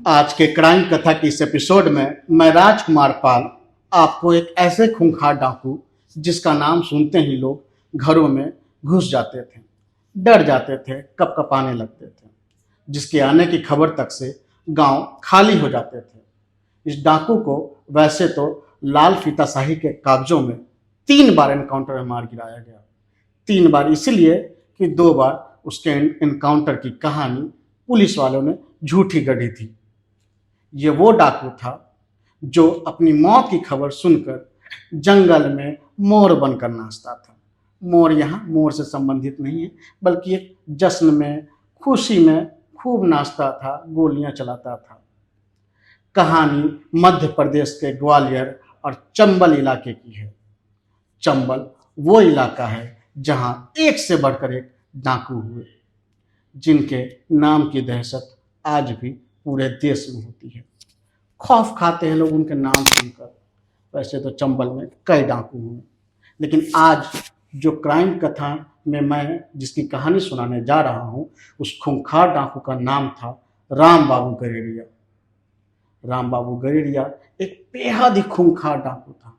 आज के क्राइम कथा की इस एपिसोड में मैं राजकुमार पाल आपको एक ऐसे खूंखार डाकू जिसका नाम सुनते ही लोग घरों में घुस जाते थे, डर जाते थे, कपकपाने लगते थे, जिसके आने की खबर तक से गांव खाली हो जाते थे। इस डाकू को वैसे तो लाल फीताशाही के कागजों में 3 बार एनकाउंटर में मार गिराया गया। 3 बार इसलिए कि 2 बार उसके एनकाउंटर की कहानी पुलिस वालों ने झूठी गढ़ी थी। ये वो डाकू था जो अपनी मौत की खबर सुनकर जंगल में मोर बनकर नाचता था। मोर यहाँ मोर से संबंधित नहीं है, बल्कि एक जश्न में, खुशी में खूब नाचता था, गोलियां चलाता था। कहानी मध्य प्रदेश के ग्वालियर और चंबल इलाके की है। चंबल वो इलाका है जहां एक से बढ़कर एक डाकू हुए, जिनके नाम की दहशत आज भी पूरे देश में होती है। खौफ खाते हैं लोग उनके नाम सुनकर। वैसे तो चंबल में कई डाकू हुए, लेकिन आज जो क्राइम कथा में मैं जिसकी कहानी सुनाने जा रहा हूँ, उस खूंखार डाकू का नाम था राम बाबू गरेड़िया। राम बाबू गरेड़िया एक बेहद ही खूंखार डाकू था,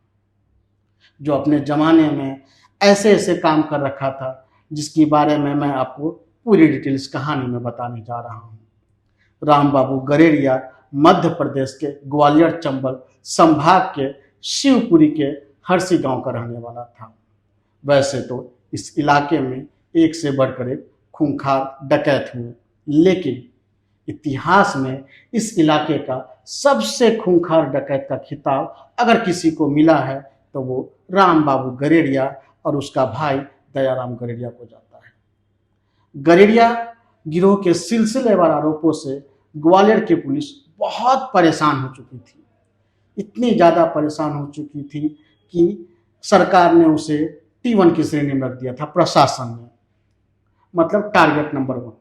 जो अपने जमाने में ऐसे ऐसे काम कर रखा था जिसके बारे में मैं आपको पूरी डिटेल्स कहानी में बताने जा रहा हूँ। राम बाबू गरेड़िया मध्य प्रदेश के ग्वालियर चंबल संभाग के शिवपुरी के हरसी गांव का रहने वाला था। वैसे तो इस इलाके में एक से बढ़कर एक खूंखार डकैत हुए, लेकिन इतिहास में इस इलाके का सबसे खूंखार डकैत का खिताब अगर किसी को मिला है तो वो राम बाबू गरेड़िया और उसका भाई दयाराम गरेड़िया को जाता है। गरेड़िया गिरोह के सिलसिलेवार आरोपों से ग्वालियर की पुलिस बहुत परेशान हो चुकी थी। इतनी ज़्यादा परेशान हो चुकी थी कि सरकार ने उसे T1 की श्रेणी में रख दिया था। प्रशासन ने, मतलब टारगेट नंबर 1।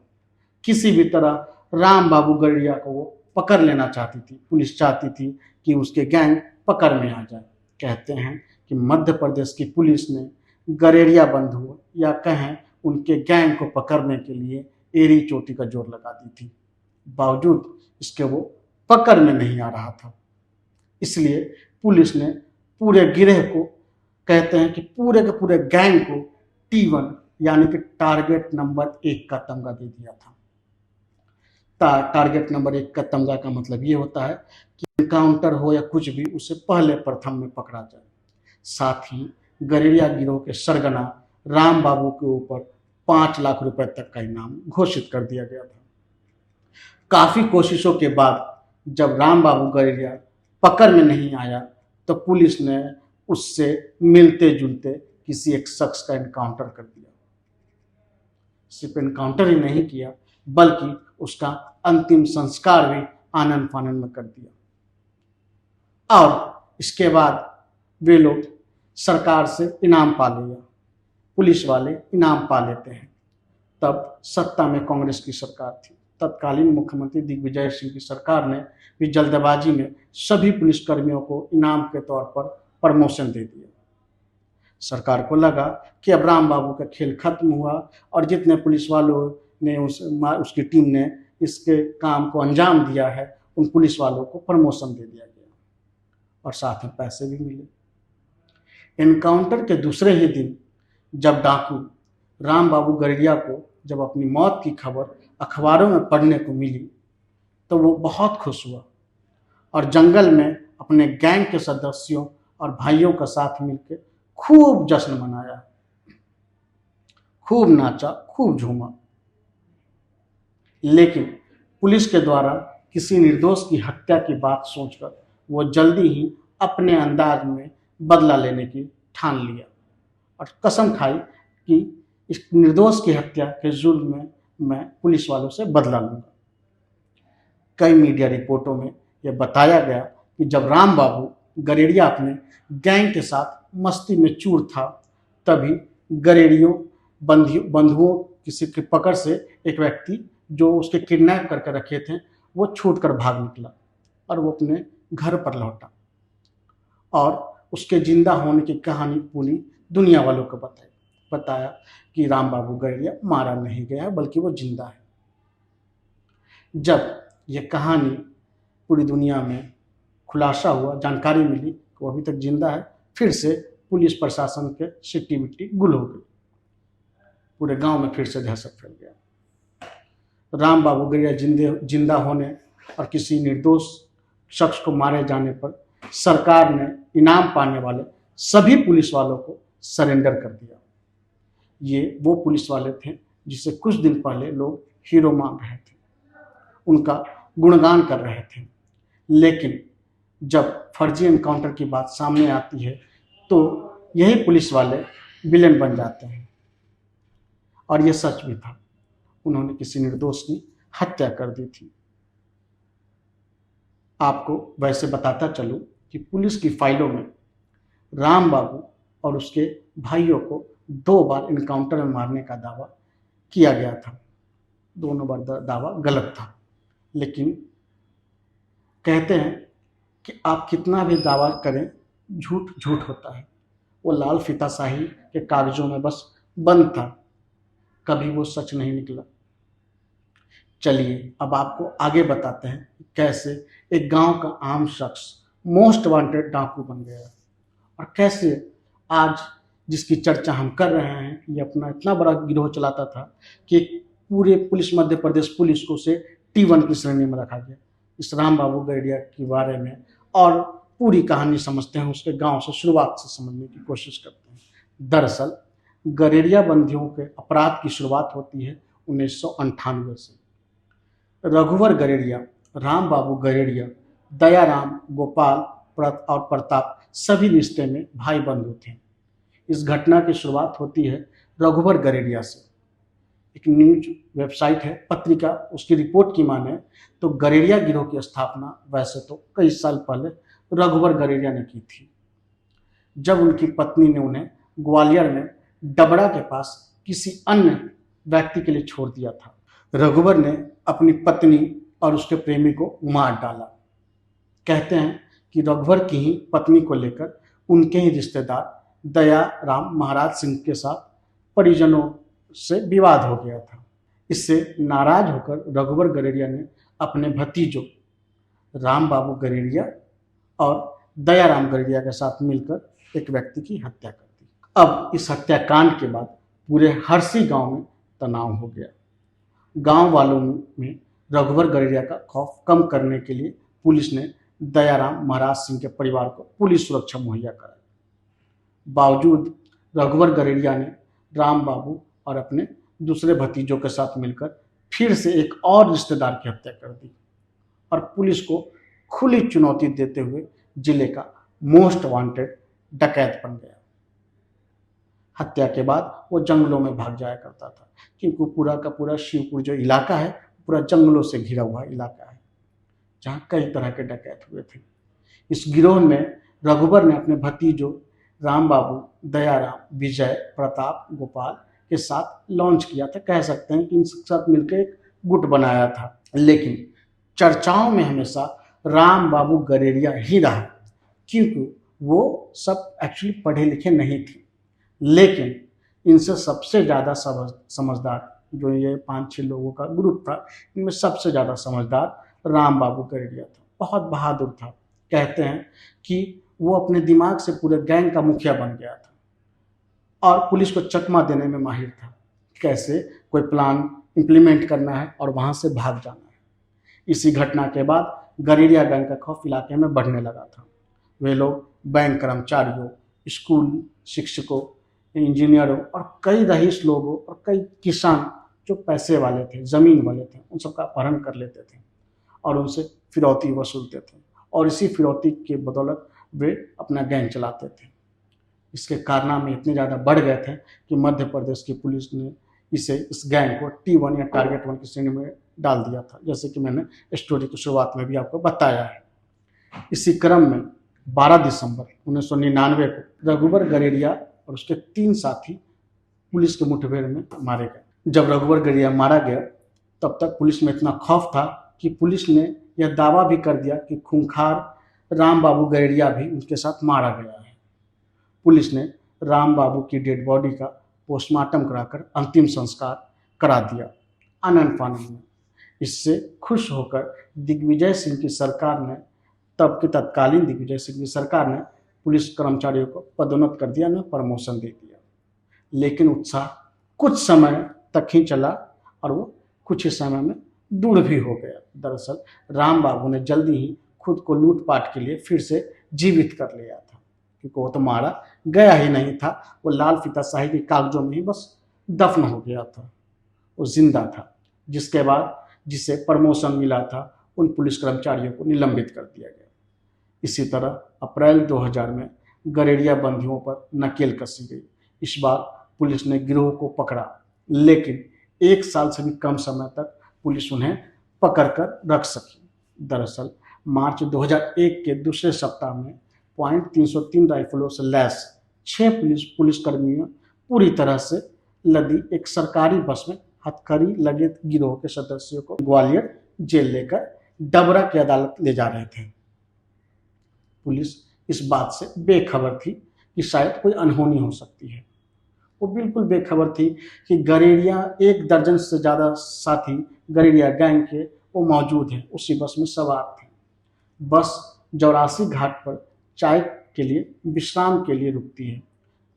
किसी भी तरह राम बाबू गरेड़िया को वो पकड़ लेना चाहती थी। पुलिस चाहती थी कि उसके गैंग पकड़ में आ जाए। कहते हैं कि मध्य प्रदेश की पुलिस ने गरेड़िया बंधुओं या कहें उनके गैंग को पकड़ने के लिए एड़ी चोटी का जोर लगा दी थी। बावजूद इसके वो पकड़ में नहीं आ रहा था। इसलिए पुलिस ने पूरे गिरोह को, कहते हैं कि पूरे के पूरे गैंग को T1 यानी कि टारगेट नंबर 1 का तमगा दे दिया था। टारगेट नंबर 1 का तमगा का मतलब ये होता है कि एनकाउंटर हो या कुछ भी, उसे पहले प्रथम में पकड़ा जाए। साथ ही गरेड़िया गिरोह के सरगना राम बाबू के ऊपर 5 लाख रुपए तक का इनाम घोषित कर दिया गया था। काफी कोशिशों के बाद जब राम बाबू गरेड़िया पकड़ में नहीं आया तो पुलिस ने उससे मिलते जुलते किसी एक शख्स का एनकाउंटर कर दिया। सिर्फ एनकाउंटर ही नहीं किया, बल्कि उसका अंतिम संस्कार भी आनन फानन में कर दिया। और इसके बाद वे लोग सरकार से इनाम पा लिया। पुलिस वाले इनाम पा लेते हैं। तब सत्ता में कांग्रेस की सरकार थी। तत्कालीन मुख्यमंत्री दिग्विजय सिंह की सरकार ने भी जल्दबाजी में सभी पुलिसकर्मियों को इनाम के तौर पर प्रमोशन दे दिया। सरकार को लगा कि अब राम बाबू का खेल खत्म हुआ और जितने पुलिस वालों ने उसकी टीम ने इसके काम को अंजाम दिया है, उन पुलिस वालों को प्रमोशन दे दिया गया और साथ में पैसे भी मिले। एनकाउंटर के दूसरे ही दिन जब डाकू राम बाबू गरेड़िया को जब अपनी मौत की खबर अखबारों में पढ़ने को मिली तो वो बहुत खुश हुआ और जंगल में अपने गैंग के सदस्यों और भाइयों का साथ मिलकर खूब जश्न मनाया, खूब नाचा, खूब झूमा। लेकिन पुलिस के द्वारा किसी निर्दोष की हत्या की बात सोचकर वो जल्दी ही अपने अंदाज में बदला लेने की ठान लिया और कसम खाई कि इस निर्दोष की हत्या के जुल्म में मैं पुलिस वालों से बदला लूंगा। कई मीडिया रिपोर्टों में यह बताया गया कि जब राम बाबू गरेड़िया अपने गैंग के साथ मस्ती में चूर था, तभी गरेड़ियों बंधुओं किसी की पकड़ से एक व्यक्ति जो उसके किडनैप करके रखे थे वो छूटकर भाग निकला और वो अपने घर पर लौटा और उसके जिंदा होने की कहानी पूरी दुनिया वालों को बताया कि राम बाबू गरेड़िया मारा नहीं गया, बल्कि वो जिंदा है। जब ये कहानी पूरी दुनिया में खुलासा हुआ, जानकारी मिली कि वो अभी तक जिंदा है, फिर से पुलिस प्रशासन के सिट्टी बिट्टी गुल हो गई। पूरे गांव में फिर से दहशत फैल गया। राम बाबू गड़ेरिया जिंदा होने और किसी निर्दोष शख्स को मारे जाने पर सरकार ने इनाम पाने वाले सभी पुलिस वालों को सरेंडर कर दिया। ये वो पुलिस वाले थे जिसे कुछ दिन पहले लोग हीरो मान रहे थे, उनका गुणगान कर रहे थे। लेकिन जब फर्जी एनकाउंटर की बात सामने आती है तो यही पुलिस वाले विलेन बन जाते हैं। और ये सच भी था, उन्होंने किसी निर्दोष की हत्या कर दी थी। आपको वैसे बताता चलूं कि पुलिस की फाइलों में राम बाबू और उसके भाइयों को 2 बार इनकाउंटर में मारने का दावा किया गया था। दोनों बार दावा गलत था। लेकिन कहते हैं कि आप कितना भी दावा करें, झूठ झूठ होता है। वो लाल फीताशाही के कागजों में बस बंद था, कभी वो सच नहीं निकला। चलिए अब आपको आगे बताते हैं कैसे एक गांव का आम शख्स मोस्ट वांटेड डाकू बन गया और कैसे आज जिसकी चर्चा हम कर रहे हैं, ये अपना इतना बड़ा गिरोह चलाता था कि पूरे मध्य प्रदेश पुलिस को उसे T1 की श्रेणी में रखा गया। इस राम बाबू गड़ेरिया के बारे में और पूरी कहानी समझते हैं, उसके गांव से शुरुआत से समझने की कोशिश करते हैं। दरअसल गड़ेरिया बंदियों के अपराध की शुरुआत होती है 1998 से। रघुवर गड़ेरिया, राम बाबू गड़ेरिया, दयाराम, गोपाल और प्रताप सभी रिश्ते में भाई बंधु थे। इस घटना की शुरुआत होती है रघुवर गड़ेरिया से। एक न्यूज वेबसाइट है, पत्रिका, उसकी रिपोर्ट की माने तो गड़ेरिया गिरोह की स्थापना वैसे तो कई साल पहले रघुवर गड़ेरिया ने की थी, जब उनकी पत्नी ने उन्हें ग्वालियर में डबरा के पास किसी अन्य व्यक्ति के लिए छोड़ दिया था। रघुवर ने अपनी पत्नी और उसके प्रेमी को मार डाला। कहते हैं कि रघुवर की ही पत्नी को लेकर उनके ही रिश्तेदार दयाराम महाराज सिंह के साथ परिजनों से विवाद हो गया था। इससे नाराज होकर रघुवर गड़ेरिया ने अपने भतीजों राम बाबू गड़ेरिया और दयाराम गड़ेरिया के साथ मिलकर एक व्यक्ति की हत्या कर दी। अब इस हत्याकांड के बाद पूरे हरसी गांव में तनाव हो गया। गांव वालों में रघुवर गड़ेरिया का खौफ कम करने के लिए पुलिस ने दयाराम महाराज सिंह के परिवार को पुलिस सुरक्षा मुहैया कराई। बावजूद रघुवर गड़ेरिया ने राम बाबू और अपने दूसरे भतीजों के साथ मिलकर फिर से एक और रिश्तेदार की हत्या कर दी और पुलिस को खुली चुनौती देते हुए जिले का मोस्ट वांटेड डकैत बन गया। हत्या के बाद वो जंगलों में भाग जाया करता था, क्योंकि पूरा का पूरा शिवपुर जो इलाका है पूरा जंगलों से घिरा हुआ इलाका है, जहाँ कई तरह के डकैत हुए थे। इस गिरोह में रघुवर ने अपने भतीजों राम बाबू, दयाराम, विजय, प्रताप, गोपाल के साथ लॉन्च किया था। कह सकते हैं कि इनके साथ मिलकर एक गुट बनाया था। लेकिन चर्चाओं में हमेशा राम बाबू गड़ेरिया ही रहा, क्योंकि वो सब एक्चुअली पढ़े लिखे नहीं थे। लेकिन इनसे सबसे ज़्यादा समझदार जो ये 5-6 लोगों का ग्रुप था, इनमें सबसे ज़्यादा समझदार राम बाबू गड़ेरिया था। बहुत बहादुर था। कहते हैं कि वो अपने दिमाग से पूरे गैंग का मुखिया बन गया था और पुलिस को चकमा देने में माहिर था। कैसे कोई प्लान इम्प्लीमेंट करना है और वहाँ से भाग जाना है। इसी घटना के बाद गड़ेरिया गैंग का खौफ इलाके में बढ़ने लगा था। वे लोग बैंक कर्मचारियों, स्कूल शिक्षकों, इंजीनियरों और कई रईस लोगों और कई किसान जो पैसे वाले थे, ज़मीन वाले थे, उन सबका अपहरण कर लेते थे और उनसे फिरौती वसूलते थे और इसी फिरौती के बदौलत वे अपना गैंग चलाते थे। इसके कारनामे इतने ज़्यादा बढ़ गए थे कि मध्य प्रदेश की पुलिस ने इस गैंग को T1 या टारगेट 1 की श्रेणी में डाल दिया था, जैसे कि मैंने स्टोरी की शुरुआत में भी आपको बताया है। इसी क्रम में 12 दिसंबर 1999 को रघुवर गड़ेरिया और उसके 3 साथी पुलिस के मुठभेड़ में मारे गए। जब रघुवर गड़ेरिया मारा गया तब तक पुलिस में इतना खौफ था कि पुलिस ने यह दावा भी कर दिया कि खूंखार राम बाबू गड़ेरिया भी उनके साथ मारा गया है। पुलिस ने राम बाबू की डेड बॉडी का पोस्टमार्टम कराकर अंतिम संस्कार करा दिया आनंद फानंद में। इससे खुश होकर दिग्विजय सिंह की सरकार ने, तब की तत्कालीन दिग्विजय सिंह की सरकार ने पुलिस कर्मचारियों को पदोन्नत कर दिया, उन्हें प्रमोशन दे दिया। लेकिन उत्साह कुछ समय तक ही चला और वो कुछ ही समय में दूर भी हो गया। दरअसल राम बाबू ने जल्दी ही खुद को लूटपाट के लिए फिर से जीवित कर लिया था, क्योंकि वो तो मारा गया ही नहीं था, वो लाल फीताशाही के कागजों में ही बस दफन हो गया था, वो जिंदा था। जिसके बाद जिसे प्रमोशन मिला था उन पुलिस कर्मचारियों को निलंबित कर दिया गया। इसी तरह अप्रैल 2000 में गरेड़िया बंदियों पर नकेल कसी गई। इस बार पुलिस ने गिरोह को पकड़ा, लेकिन 1 साल से भी कम समय तक पुलिस उन्हें पकड़कर रख सकी। दरअसल मार्च 2001 के दूसरे सप्ताह में .303 राइफलों से लैस 6 पुलिसकर्मियों पूरी तरह से लदी एक सरकारी बस में हथकड़ी लगे गिरोह के सदस्यों को ग्वालियर जेल लेकर डबरा की अदालत ले जा रहे थे। पुलिस इस बात से बेखबर थी कि शायद कोई अनहोनी हो सकती है। वो बिल्कुल बेखबर थी कि गरेड़िया 1 दर्जन से ज़्यादा साथी गरेड़िया गैंग के वो मौजूद हैं, उसी बस में सवार थे। बस जौरासी घाट पर चाय के लिए, विश्राम के लिए रुकती है,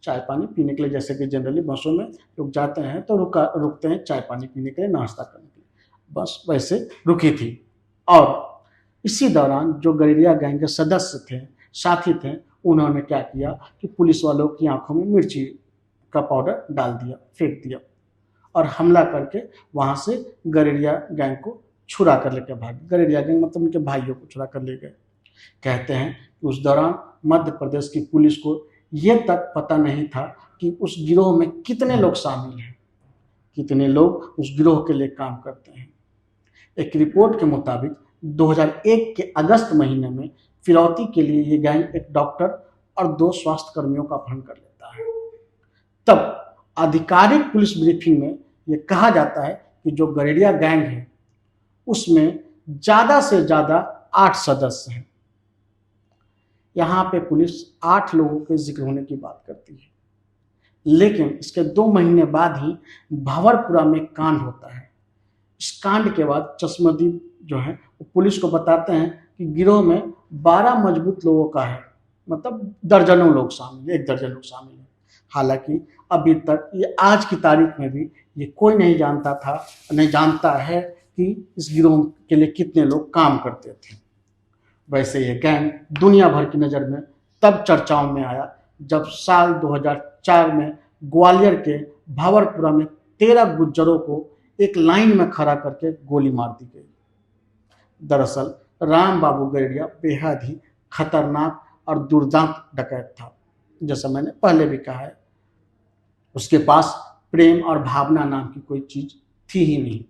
चाय पानी पीने के लिए। जैसे कि जनरली बसों में लोग जाते हैं तो रुकते हैं चाय पानी पीने के लिए, नाश्ता करने के लिए। बस वैसे रुकी थी। और इसी दौरान जो गरेड़िया गैंग के सदस्य थे, साथी थे, उन्होंने क्या किया कि पुलिस वालों की आंखों में मिर्ची का पाउडर डाल दिया, फेंक दिया और हमला करके वहां से गरेड़िया गैंग को छुड़ा कर लेकर भागे। गरेड़िया गैंग मतलब उनके भाइयों को छुड़ा कर ले गए। कहते हैं कि उस दौरान मध्य प्रदेश की पुलिस को ये तक पता नहीं था कि उस गिरोह में कितने लोग शामिल हैं, कितने लोग उस गिरोह के लिए काम करते हैं। एक रिपोर्ट के मुताबिक 2001 के अगस्त महीने में फिरौती के लिए ये गैंग एक डॉक्टर और 2 स्वास्थ्य कर्मियों का अपहरण कर लेता है। तब आधिकारिक पुलिस ब्रीफिंग में ये कहा जाता है कि जो गरेड़िया गैंग है उसमें ज़्यादा से ज़्यादा 8 सदस्य हैं। यहाँ पे पुलिस 8 लोगों के जिक्र होने की बात करती है, लेकिन इसके 2 महीने बाद ही भावरपुरा में कांड होता है। इस कांड के बाद चश्मदीद जो है वो पुलिस को बताते हैं कि गिरोह में 12 मजबूत लोगों का है, मतलब दर्जनों लोग शामिल, 1 दर्जन लोग शामिल हैं। हालांकि अभी तक ये आज की तारीख में भी ये कोई नहीं जानता है कि इस गिरोह के लिए कितने लोग काम करते थे। वैसे ये गैंग दुनिया भर की नज़र में तब चर्चाओं में आया जब साल 2004 में ग्वालियर के भावरपुरा में 13 गुज्जरों को एक लाइन में खड़ा करके गोली मार दी गई। दरअसल राम बाबू गरेड़िया बेहद ही खतरनाक और दुर्दांत डकैत था। जैसा मैंने पहले भी कहा है, उसके पास प्रेम और भावना नाम की कोई चीज़ थी ही नहीं।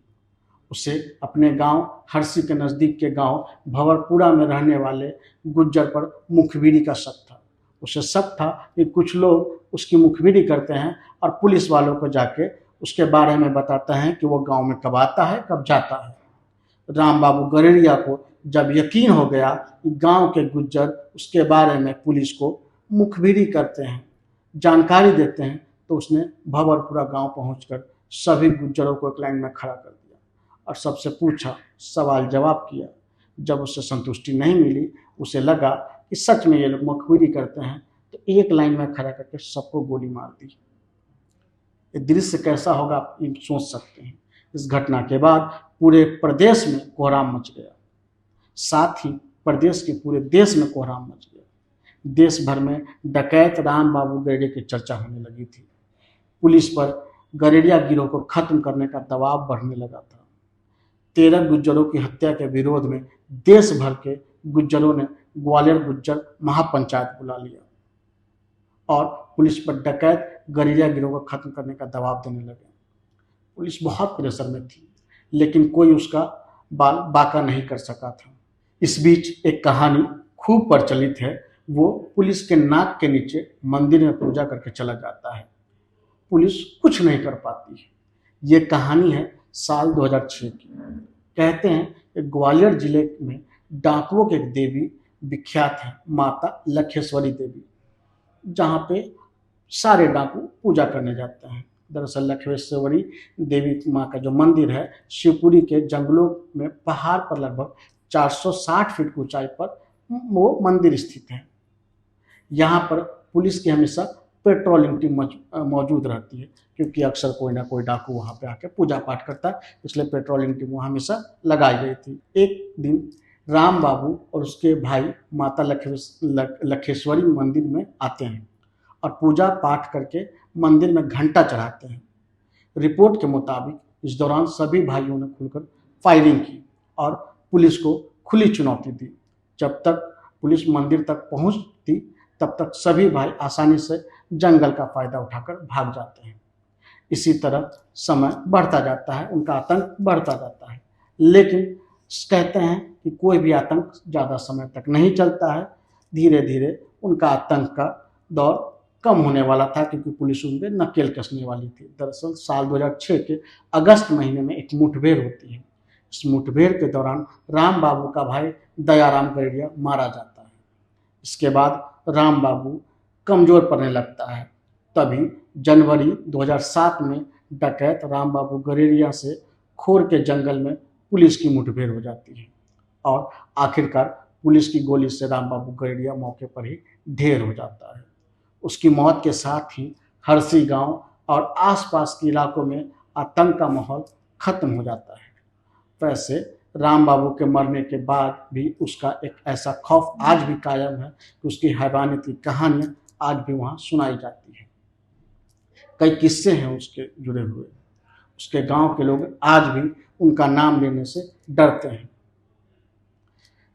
उसे अपने गांव हरसी के नज़दीक के गांव भंवरपुरा में रहने वाले गुज्जर पर मुखबिरी का शक था। उसे शक था कि कुछ लोग उसकी मुखबिरी करते हैं और पुलिस वालों को जाके उसके बारे में बताते हैं कि वो गांव में कब आता है कब जाता है। राम बाबू गरेड़िया को जब यकीन हो गया कि गांव के गुज्जर उसके बारे में पुलिस को मुखबिरी करते हैं, जानकारी देते हैं, तो उसने भंवरपुरा गांव पहुंचकर सभी गुज्जरों को एक लाइन में खड़ा कर दिया और सबसे पूछा, सवाल जवाब किया। जब उससे संतुष्टि नहीं मिली, उसे लगा कि सच में ये लोग मुखबिरी करते हैं, तो एक लाइन में खड़ा करके सबको गोली मार दी। ये दृश्य कैसा होगा आप सोच सकते हैं। इस घटना के बाद पूरे प्रदेश में कोहराम मच गया, साथ ही प्रदेश के पूरे देश में कोहराम मच गया। देश भर में डकैत राम बाबू गरेड़िया की चर्चा होने लगी थी। पुलिस पर गरेड़िया गिरोह को खत्म करने का दबाव बढ़ने लगा था। 13 गुज्जरों की हत्या के विरोध में देश भर के गुज्जरों ने ग्वालियर गुज्जर महापंचायत बुला लिया और पुलिस पर डकैत गरेड़िया गिरोह को खत्म करने का दबाव देने लगे। पुलिस बहुत प्रेशर में थी, लेकिन कोई उसका बाका नहीं कर सका था। इस बीच एक कहानी खूब प्रचलित है। वो पुलिस के नाक के नीचे मंदिर में पूजा करके चला जाता है, पुलिस कुछ नहीं कर पाती है। ये कहानी है साल 2006 की। कहते हैं कि ग्वालियर जिले में डाकुओं की एक देवी विख्यात है, माता लखेश्वरी देवी, जहाँ पे सारे डाकू पूजा करने जाते हैं। दरअसल लखेश्वरी देवी माँ का जो मंदिर है शिवपुरी के जंगलों में पहाड़ पर लगभग 460 फीट की ऊंचाई पर वो मंदिर स्थित है। यहाँ पर पुलिस की हमेशा पेट्रोलिंग टीम मौजूद रहती है, क्योंकि अक्सर कोई ना कोई डाकू वहाँ पे आके पूजा पाठ करता है, इसलिए पेट्रोलिंग टीम वहाँ हमेशा लगाई गई थी। एक दिन राम बाबू और उसके भाई माता लखेश्वरी मंदिर में आते हैं और पूजा पाठ करके मंदिर में घंटा चढ़ाते हैं। रिपोर्ट के मुताबिक इस दौरान सभी भाइयों ने खुलकर फायरिंग की और पुलिस को खुली चुनौती दी। जब तक पुलिस मंदिर तक पहुंचती तब तक सभी भाई आसानी से जंगल का फायदा उठाकर भाग जाते हैं। इसी तरह समय बढ़ता जाता है, उनका आतंक बढ़ता जाता है, लेकिन कहते हैं कि कोई भी आतंक ज़्यादा समय तक नहीं चलता है। धीरे धीरे उनका आतंक का दौर कम होने वाला था, क्योंकि पुलिस उन पर नकेल कसने वाली थी। दरअसल साल 2006 के अगस्त महीने में एक मुठभेड़ होती है। इस मुठभेड़ के दौरान राम बाबू का भाई दयाराम गरेड़िया मारा जाता है। इसके बाद राम बाबू कमज़ोर पड़ने लगता है। तभी जनवरी 2007 में डकैत राम बाबू गरेड़िया से खोर के जंगल में पुलिस की मुठभेड़ हो जाती है और आखिरकार पुलिस की गोली से राम बाबू गरेड़िया मौके पर ही ढेर हो जाता है। उसकी मौत के साथ ही हरसी गांव और आसपास के इलाकों में आतंक का माहौल खत्म हो जाता है। वैसे राम बाबू के मरने के बाद भी उसका एक ऐसा खौफ आज भी कायम है कि उसकी हैवानियत की कहानियाँ आज भी वहाँ सुनाई जाती है। कई किस्से हैं उसके जुड़े हुए। उसके गांव के लोग आज भी उनका नाम लेने से डरते हैं।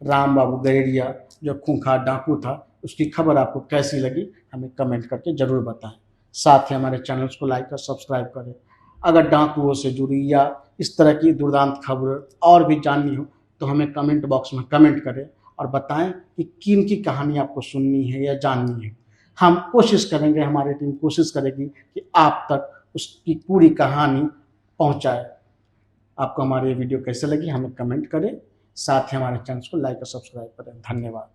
राम बाबू गरेड़िया जो खूंखार डाकू था, उसकी खबर आपको कैसी लगी हमें कमेंट करके ज़रूर बताएं। साथ ही हमारे चैनल्स को लाइक और सब्सक्राइब करें। अगर डाकुओं से जुड़ी या इस तरह की दुर्दांत खबर और भी जाननी हो तो हमें कमेंट बॉक्स में कमेंट करें और बताएं कि किन की कहानी आपको सुननी है या जाननी है। हम कोशिश करेंगे, हमारी टीम कोशिश करेगी कि आप तक उसकी पूरी कहानी पहुंचाए। आपको हमारी वीडियो कैसे लगी हमें कमेंट करें। साथ ही हमारे चैनल को लाइक और सब्सक्राइब करें। धन्यवाद।